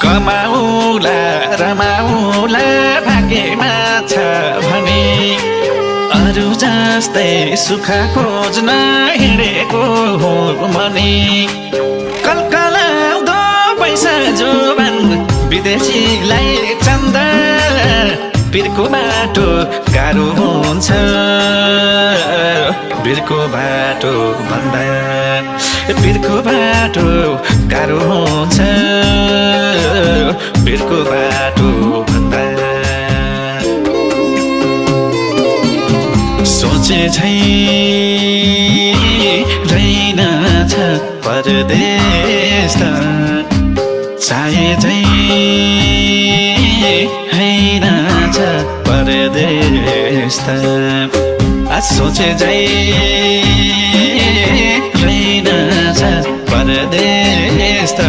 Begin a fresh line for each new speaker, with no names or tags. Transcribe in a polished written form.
कमाउला रमाउला भाग्यमा छ भने अरू जस्तै सुख खोज्न हिँडेको हो भने कलकलाउँदो पैसा जोबान विदेशीलाई चन्दा बिर्को बाटो गाह्रो हुन्छ बिर्को बाटो भन्दा बिर्को बाटो गाह्रो हुन्छ बिर्को बाटो भन्दा सोचे झै रहेनछ परदेश त चाहे झै हैनछ परदेश त सोचे झै रहेनछ परदेश त